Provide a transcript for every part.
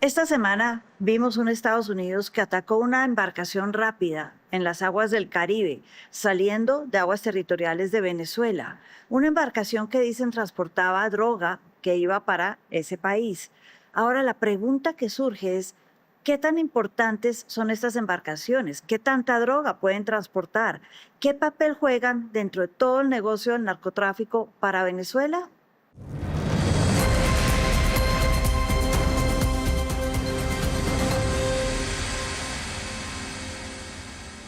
Esta semana vimos un Estados Unidos que atacó una embarcación rápida en las aguas del Caribe, saliendo de aguas territoriales de Venezuela. Una embarcación que dicen transportaba droga que iba para ese país. Ahora la pregunta que surge es, ¿qué tan importantes son estas embarcaciones? ¿Qué tanta droga pueden transportar? ¿Qué papel juegan dentro de todo el negocio del narcotráfico para Venezuela?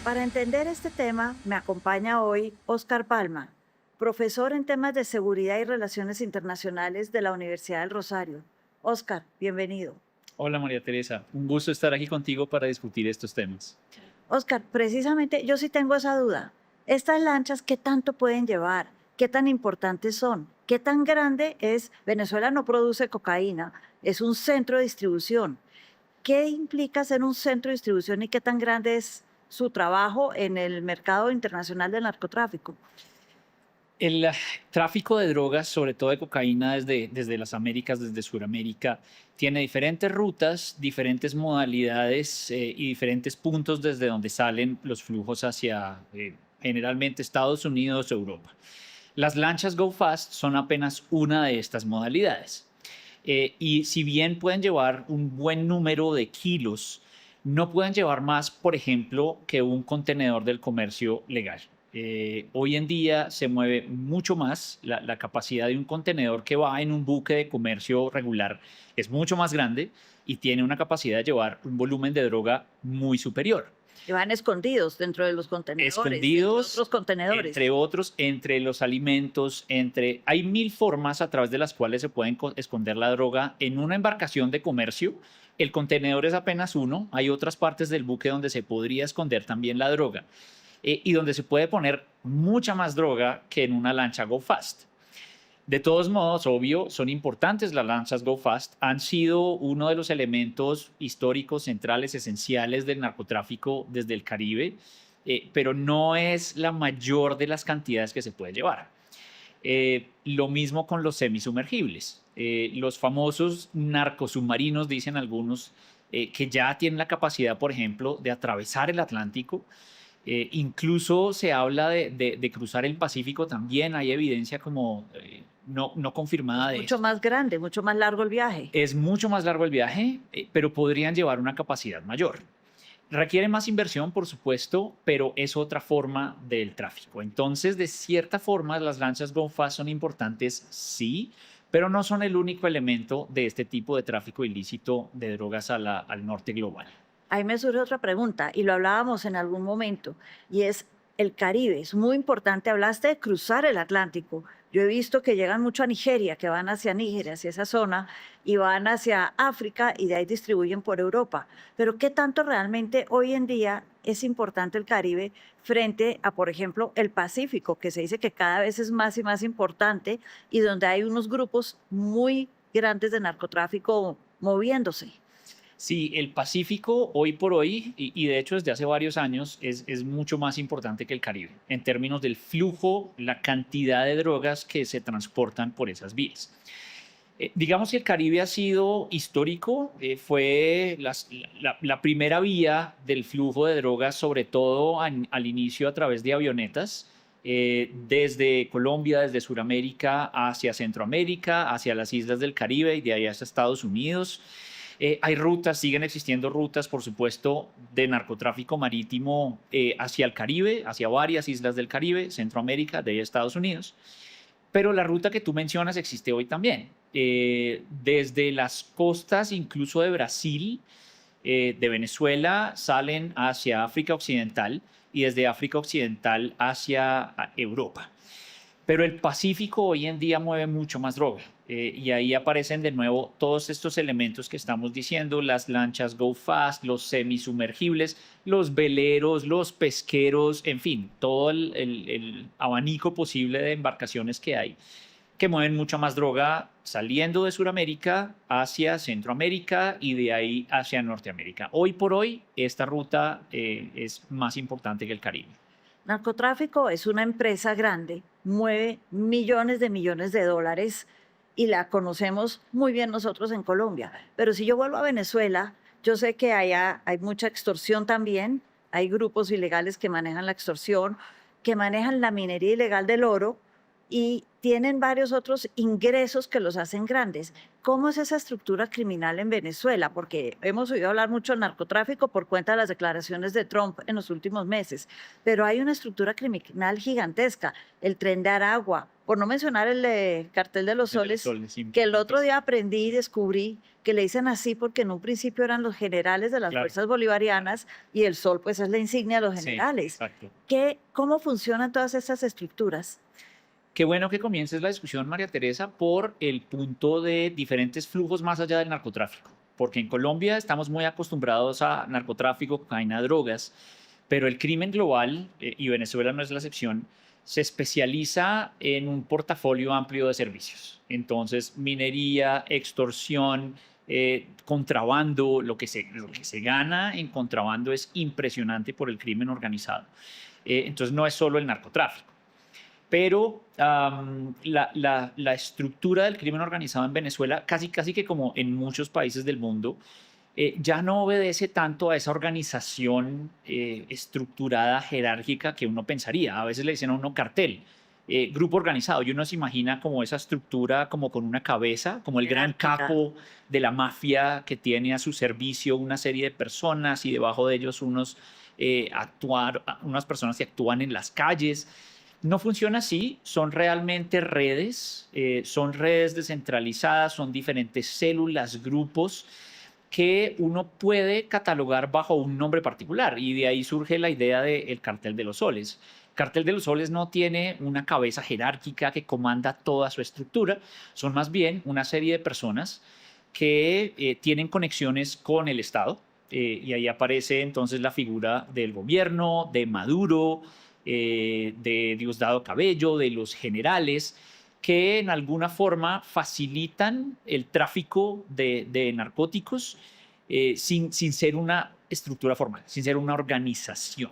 Para entender este tema, me acompaña hoy Óscar Palma, profesor en temas de seguridad y relaciones internacionales de la Universidad del Rosario. Óscar, bienvenido. Hola María Teresa, un gusto estar aquí contigo para discutir estos temas. Óscar, precisamente yo sí tengo esa duda. ¿Estas lanchas qué tanto pueden llevar? ¿Qué tan importantes son? ¿Qué tan grande es? Venezuela no produce cocaína, es un centro de distribución. ¿Qué implica ser un centro de distribución y qué tan grande es su trabajo en el mercado internacional del narcotráfico? El tráfico de drogas, sobre todo de cocaína desde las Américas, desde Sudamérica, tiene diferentes rutas, diferentes modalidades y diferentes puntos desde donde salen los flujos hacia generalmente Estados Unidos o Europa. Las lanchas Go Fast son apenas una de estas modalidades. Y si bien pueden llevar un buen número de kilos, no pueden llevar más, por ejemplo, que un contenedor del comercio legal. Hoy en día se mueve mucho más la capacidad de un contenedor que va en un buque de comercio regular. Es mucho más grande y tiene una capacidad de llevar un volumen de droga muy superior. Que van escondidos dentro de los contenedores, dentro de Escondidos, otros contenedores. entre otros, entre los alimentos, hay mil formas a través de las cuales se pueden esconder la droga en una embarcación de comercio. El contenedor es apenas uno, hay otras partes del buque donde se podría esconder también la droga y donde se puede poner mucha más droga que en una lancha Go Fast. De todos modos, obvio, son importantes las lanchas Go Fast, han sido uno de los elementos históricos centrales, esenciales del narcotráfico desde el Caribe, pero no es la mayor de las cantidades que se puede llevar. Lo mismo con los semisumergibles. Los famosos narcosubmarinos, dicen algunos, que ya tienen la capacidad, por ejemplo, de atravesar el Atlántico. Incluso se habla de cruzar el Pacífico también, hay evidencia como no confirmada Es de mucho esto. más grande, mucho más largo el viaje. Es mucho más largo el viaje, pero podrían llevar una capacidad mayor. Requiere más inversión, por supuesto, pero es otra forma del tráfico. Entonces, de cierta forma, las lanchas Go Fast son importantes, sí, pero no son el único elemento de este tipo de tráfico ilícito de drogas al norte global. Ahí me surge otra pregunta, y lo hablábamos en algún momento, y es el Caribe. Es muy importante, hablaste de cruzar el Atlántico. Yo he visto que llegan mucho a Nigeria, que van hacia Níger, hacia esa zona, y van hacia África y de ahí distribuyen por Europa. Pero ¿qué tanto realmente hoy en día es importante el Caribe frente a, por ejemplo, el Pacífico, que se dice que cada vez es más y más importante y donde hay unos grupos muy grandes de narcotráfico moviéndose? Sí, el Pacífico hoy por hoy, y de hecho desde hace varios años, es mucho más importante que el Caribe, en términos del flujo, la cantidad de drogas que se transportan por esas vías. Digamos que el Caribe ha sido histórico, fue la primera vía del flujo de drogas, sobre todo al inicio a través de avionetas, desde Colombia, desde Sudamérica hacia Centroamérica, hacia las islas del Caribe y de ahí hacia Estados Unidos. Hay rutas, siguen existiendo rutas, por supuesto, de narcotráfico marítimo hacia el Caribe, hacia varias islas del Caribe, Centroamérica, de ahí a Estados Unidos. Pero la ruta que tú mencionas existe hoy también. Desde las costas, incluso de Brasil, de Venezuela, salen hacia África Occidental y desde África Occidental hacia Europa. Pero el Pacífico hoy en día mueve mucho más droga. Y ahí aparecen de nuevo todos estos elementos que estamos diciendo, las lanchas Go Fast, los semisumergibles, los veleros, los pesqueros, en fin, todo el abanico posible de embarcaciones que hay, que mueven mucha más droga saliendo de Sudamérica hacia Centroamérica y de ahí hacia Norteamérica. Hoy por hoy, esta ruta es más importante que el Caribe. Narcotráfico es una empresa grande, mueve millones de dólares y la conocemos muy bien nosotros en Colombia. Pero si yo vuelvo a Venezuela, yo sé que allá hay mucha extorsión también, hay grupos ilegales que manejan la extorsión, que manejan la minería ilegal del oro y tienen varios otros ingresos que los hacen grandes. ¿Cómo es esa estructura criminal en Venezuela? Porque hemos oído hablar mucho del narcotráfico por cuenta de las declaraciones de Trump en los últimos meses, pero hay una estructura criminal gigantesca, el Tren de Aragua, por no mencionar el Cartel de los El de los Soles, soles, que el otro importantísimo. día aprendí y descubrí que le dicen así porque en un principio eran los generales de las Claro, fuerzas bolivarianas y el sol pues es la insignia de los sí, generales. exacto. ¿Cómo funcionan todas estas estructuras? Qué bueno que comiences la discusión, María Teresa, por el punto de diferentes flujos más allá del narcotráfico, porque en Colombia estamos muy acostumbrados a narcotráfico, cocaína, drogas, pero el crimen global, y Venezuela no es la excepción, se especializa en un portafolio amplio de servicios. Entonces, minería, extorsión, contrabando, lo que se gana en contrabando es impresionante por el crimen organizado. Entonces, no es solo el narcotráfico. Pero la estructura del crimen organizado en Venezuela, casi que como en muchos países del mundo, ya no obedece tanto a esa organización estructurada, jerárquica que uno pensaría. A veces le dicen a uno cartel, grupo organizado, y uno se imagina como esa estructura como con una cabeza, como el gran Jerárquica. capo de la mafia que tiene a su servicio una serie de personas y debajo de ellos unas personas que actúan en las calles. No funciona así, son redes descentralizadas, son diferentes células, grupos que uno puede catalogar bajo un nombre particular y de ahí surge la idea del Cartel de los Soles. Cartel de los Soles no tiene una cabeza jerárquica que comanda toda su estructura, son más bien una serie de personas que tienen conexiones con el Estado, y ahí aparece entonces la figura del gobierno, de Maduro, de Diosdado Cabello, de los generales, que en alguna forma facilitan el tráfico de narcóticos sin ser una estructura formal, sin ser una organización.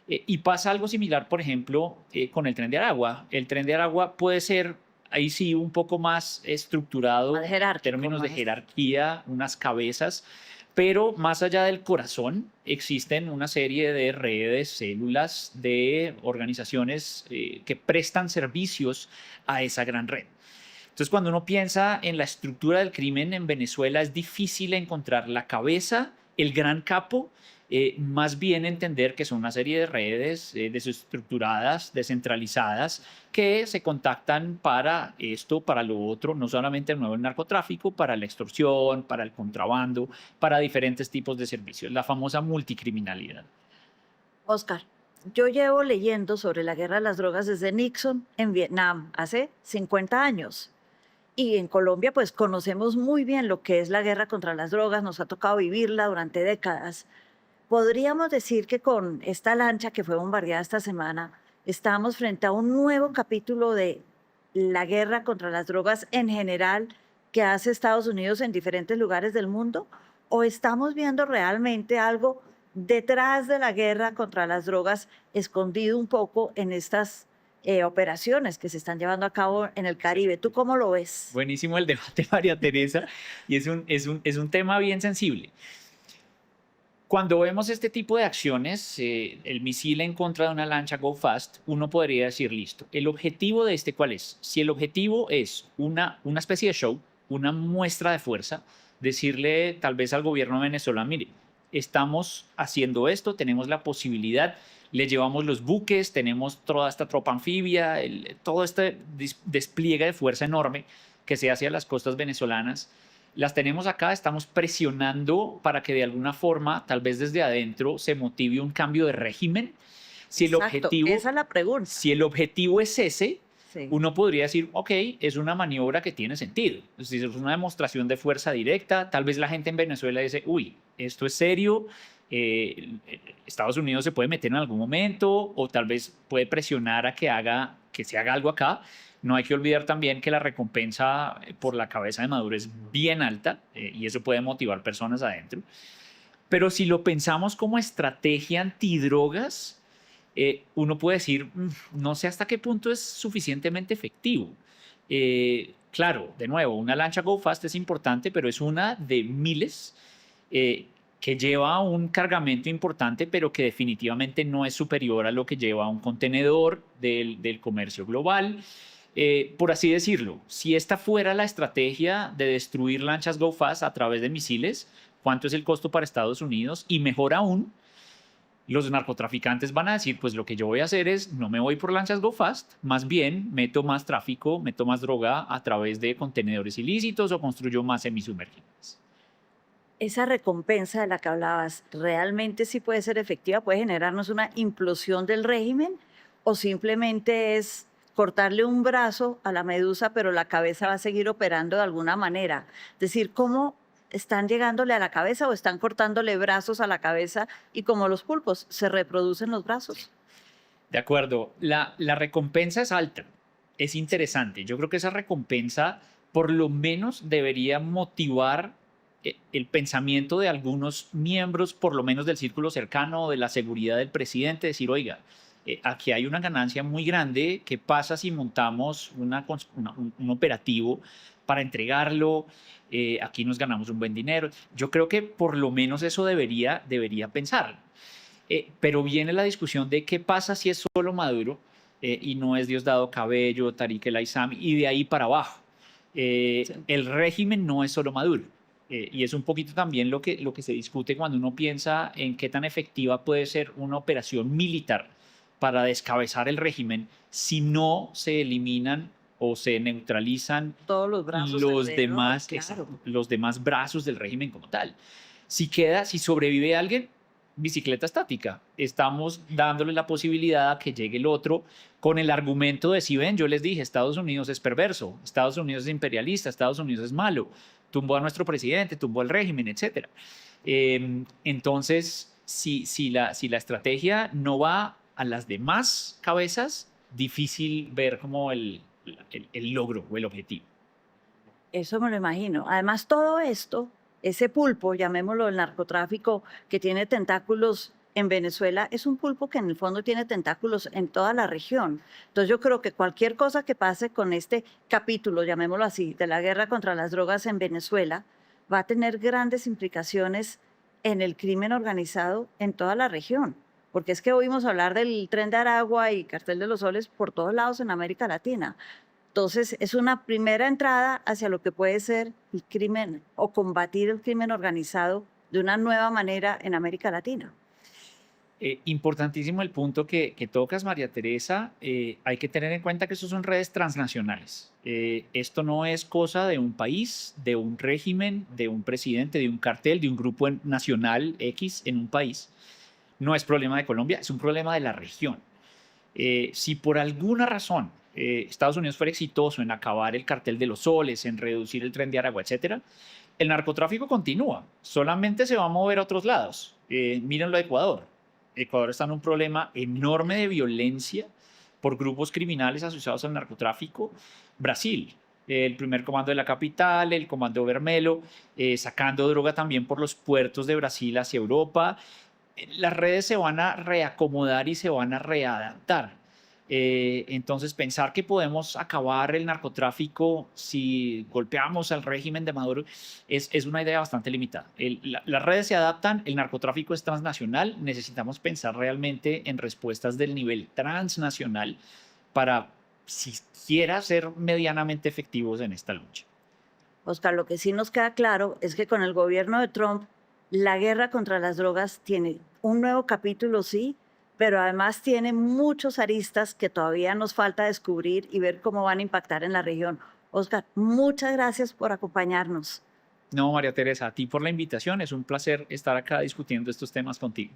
Y pasa algo similar, por ejemplo, con el Tren de Aragua. El Tren de Aragua puede ser, ahí sí, un poco más Más estructurado en jerárquico, términos de más. jerarquía, unas cabezas, pero más allá del corazón existen una serie de redes, células de organizaciones que prestan servicios a esa gran red. Entonces, cuando uno piensa en la estructura del crimen en Venezuela, es difícil encontrar la cabeza, el gran capo, más bien entender que son una serie de redes desestructuradas, descentralizadas, que se contactan para esto, para lo otro, no solamente el nuevo narcotráfico, para la extorsión, para el contrabando, para diferentes tipos de servicios, la famosa multicriminalidad. Oscar, yo llevo leyendo sobre la guerra de las drogas desde Nixon en Vietnam hace 50 años. Y en Colombia, pues conocemos muy bien lo que es la guerra contra las drogas, nos ha tocado vivirla durante décadas. Podríamos decir que con esta lancha que fue bombardeada esta semana, estamos frente a un nuevo capítulo de la guerra contra las drogas en general que hace Estados Unidos en diferentes lugares del mundo, o estamos viendo realmente algo detrás de la guerra contra las drogas escondido un poco en estas operaciones que se están llevando a cabo en el Sí. Caribe. ¿Tú cómo lo ves? Buenísimo el debate, María Teresa, y es un tema bien sensible. Cuando vemos este tipo de acciones, el misil en contra de una lancha Go Fast, uno podría decir, listo, ¿el objetivo de este cuál es? Si el objetivo es una especie de show, una muestra de fuerza, decirle tal vez al gobierno venezolano, mire, estamos haciendo esto, tenemos la posibilidad, le llevamos los buques, tenemos toda esta tropa anfibia, todo este despliegue de fuerza enorme que se hace a las costas venezolanas, las tenemos acá, estamos presionando para que de alguna forma, tal vez desde adentro, se motive un cambio de régimen. Si el Exacto, objetivo, esa es la pregunta. si el objetivo es ese, Sí. uno podría decir, ok, es una maniobra que tiene sentido. Es decir, es una demostración de fuerza directa. Tal vez la gente en Venezuela dice, uy, esto es serio. Estados Unidos se puede meter en algún momento o tal vez puede presionar a que se haga algo acá. No hay que olvidar también que la recompensa por la cabeza de Maduro es bien alta, y eso puede motivar personas adentro. Pero si lo pensamos como estrategia antidrogas, uno puede decir, no sé hasta qué punto es suficientemente efectivo. Claro, de nuevo, una lancha Go Fast es importante, pero es una de miles que lleva un cargamento importante, pero que definitivamente no es superior a lo que lleva un contenedor del comercio global. Por así decirlo, si esta fuera la estrategia de destruir lanchas Go Fast a través de misiles, ¿cuánto es el costo para Estados Unidos? Y mejor aún, los narcotraficantes van a decir, pues lo que yo voy a hacer es, no me voy por lanchas Go Fast, más bien meto más tráfico, meto más droga a través de contenedores ilícitos o construyo más semisumergibles. Esa recompensa de la que hablabas, ¿realmente sí puede ser efectiva? ¿Puede generarnos una implosión del régimen? ¿O simplemente es cortarle un brazo a la medusa, pero la cabeza va a seguir operando de alguna manera? Es decir, ¿cómo están llegándole a la cabeza o están cortándole brazos a la cabeza y como los pulpos, se reproducen los brazos? De acuerdo, la recompensa es alta, es interesante. Yo creo que esa recompensa por lo menos debería motivar el pensamiento de algunos miembros, por lo menos del círculo cercano, de la seguridad del presidente, decir, oiga, aquí hay una ganancia muy grande, ¿qué pasa si montamos un operativo para entregarlo? Aquí nos ganamos un buen dinero. Yo creo que por lo menos eso debería pensar. Pero viene la discusión de qué pasa si es solo Maduro y no es Diosdado Cabello, Tariq El Aissam y de ahí para abajo. Sí. El régimen no es solo Maduro. Y es un poquito también lo que se discute cuando uno piensa en qué tan efectiva puede ser una operación militar para descabezar el régimen si no se eliminan o se neutralizan Todos los brazos los alrededor, demás, claro. exacto, los demás brazos del régimen como tal. Si sobrevive alguien, bicicleta estática. Estamos dándole la posibilidad a que llegue el otro con el argumento de, si ven, yo les dije, Estados Unidos es perverso, Estados Unidos es imperialista, Estados Unidos es malo, tumbó a nuestro presidente, tumbó al régimen, etc. Entonces, si la estrategia no va a las demás cabezas, difícil ver como el logro o el objetivo. Eso me lo imagino. Además, todo esto, ese pulpo, llamémoslo el narcotráfico, que tiene tentáculos en Venezuela, es un pulpo que en el fondo tiene tentáculos en toda la región. Entonces yo creo que cualquier cosa que pase con este capítulo, llamémoslo así, de la guerra contra las drogas en Venezuela, va a tener grandes implicaciones en el crimen organizado en toda la región. Porque es que oímos hablar del Tren de Aragua y Cartel de los Soles por todos lados en América Latina. Entonces, es una primera entrada hacia lo que puede ser el crimen o combatir el crimen organizado de una nueva manera en América Latina. Importantísimo el punto que tocas, María Teresa. Hay que tener en cuenta que estos son redes transnacionales. Esto no es cosa de un país, de un régimen, de un presidente, de un cartel, de un grupo nacional X en un país. No es problema de Colombia, es un problema de la región. Si por alguna razón Estados Unidos fuera exitoso en acabar el cartel de los soles, en reducir el tren de Aragua, etcétera, el narcotráfico continúa, solamente se va a mover a otros lados. Mírenlo a Ecuador. Ecuador está en un problema enorme de violencia por grupos criminales asociados al narcotráfico. Brasil, el primer comando de la capital, el comando Vermelo, sacando droga también por los puertos de Brasil hacia Europa. Las redes se van a reacomodar y se van a readaptar. Entonces, pensar que podemos acabar el narcotráfico si golpeamos al régimen de Maduro es una idea bastante limitada. Las redes se adaptan, el narcotráfico es transnacional, necesitamos pensar realmente en respuestas del nivel transnacional para siquiera ser medianamente efectivos en esta lucha. Oscar, lo que sí nos queda claro es que con el gobierno de Trump, la guerra contra las drogas tiene un nuevo capítulo, sí, pero además tiene muchos aristas que todavía nos falta descubrir y ver cómo van a impactar en la región. Oscar, muchas gracias por acompañarnos. No, María Teresa, a ti por la invitación. Es un placer estar acá discutiendo estos temas contigo.